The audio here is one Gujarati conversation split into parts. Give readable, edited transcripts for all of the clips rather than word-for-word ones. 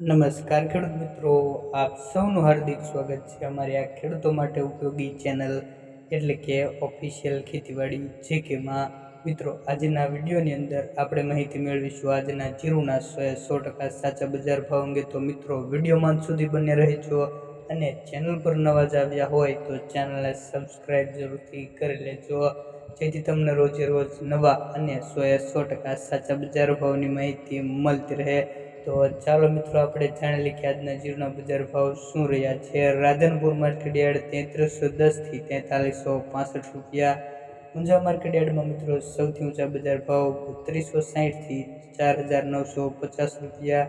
નમસ્કાર ખેડૂત મિત્રો, આપ સૌનું હાર્દિક સ્વાગત છે અમારી આ ખેડૂતો માટે ઉપયોગી ચેનલ એટલે કે ઓફિશિયલ ખેતીવાડી જેકેમાં. મિત્રો, આજના વિડીયોની અંદર આપણે માહિતી મેળવીશું આજના જીરુના 100% સાચા બજાર ભાવ અંગે. તો મિત્રો, વિડીયોમાં સુધી બને રહેજો અને ચેનલ પર નવા જ આવ્યા હોય તો ચેનલને સબસ્ક્રાઈબ જરૂરથી કરી લેજો, જેથી તમને રોજે રોજ નવા અને 100% સાચા બજાર ભાવની માહિતી મળતી રહે. તો ચાલો મિત્રો, આપણે જાણી લઈએ કે આજના જીરુના બજાર ભાવ શું રહ્યા છે. રાધનપુર માર્કેટ યાર્ડ 3310 થી 4365 રૂપિયા. ઊંઝા માર્કેટ યાર્ડમાં મિત્રો સૌથી ઊંચા બજાર ભાવ 3260 થી 4950 રૂપિયા.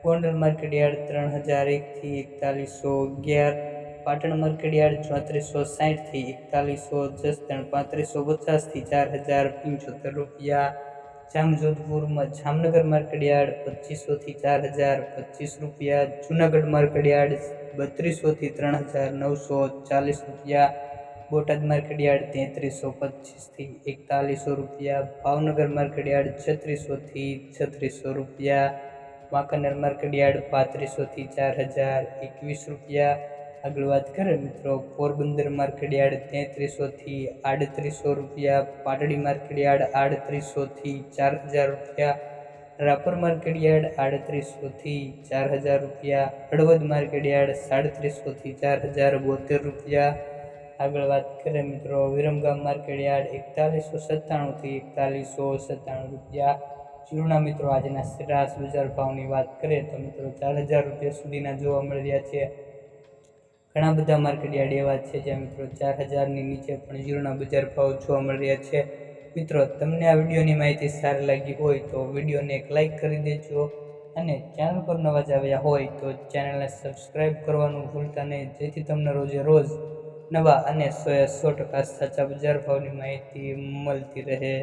ગોંડલ માર્કેટ યાર્ડ 3001 થી 4111. પાટણ માર્કેટ યાર્ડ 3460 થી 4110, 3550 થી 4075 રૂપિયા. જામનગર માર્કેટ યાર્ડ 2500 થી 4025 રૂપિયા. જૂનાગઢ માર્કેટ યાર્ડ 3200 થી 3940 રૂપિયા. બોટાદ માર્કેટ યાર્ડ 3325 થી 4100 રૂપિયા. ભાવનગર માર્કેટ યાર્ડ 3600 થી 3600 રૂપિયા. વાંકાનેર માર્કેટ યાર્ડ 3500 થી 4021 રૂપિયા. આગળ વાત કરીએ મિત્રો, પોરબંદર માર્કેટ યાર્ડ 3300 થી 3800 રૂપિયા. પાટડી માર્કેટ યાર્ડ 3800 થી 4000 રૂપિયા. રાપર માર્કેટ યાર્ડ 3800 થી 4000 રૂપિયા. હળવદ માર્કેટ યાર્ડ 3700 થી 4072 રૂપિયા. આગળ વાત કરીએ મિત્રો, વિરમગામ માર્કેટ યાર્ડ 4197 થી 4197 રૂપિયા. જીરુના મિત્રો આજના સરેરાશ બજાર ભાવની વાત કરીએ તો મિત્રો 4000 રૂપિયા સુધીના જોવા મળી રહ્યા છે. ઘણા બધા માર્કેટ યાર્ડ એવા છે જ્યાં મિત્રો 4000ની નીચે પણ જીરુના બજાર ભાવ જોવા મળી રહ્યા છે. મિત્રો, તમને આ વિડીયોની માહિતી સારી લાગી હોય તો વિડીયોને એક લાઇક કરી દેજો અને ચેનલ પર નવા જ આવ્યા હોય તો ચેનલને સબસ્ક્રાઈબ કરવાનું ભૂલતા નહીં, જેથી તમને રોજે રોજ નવા અને 100% સાચા બજાર ભાવની માહિતી મળતી રહે.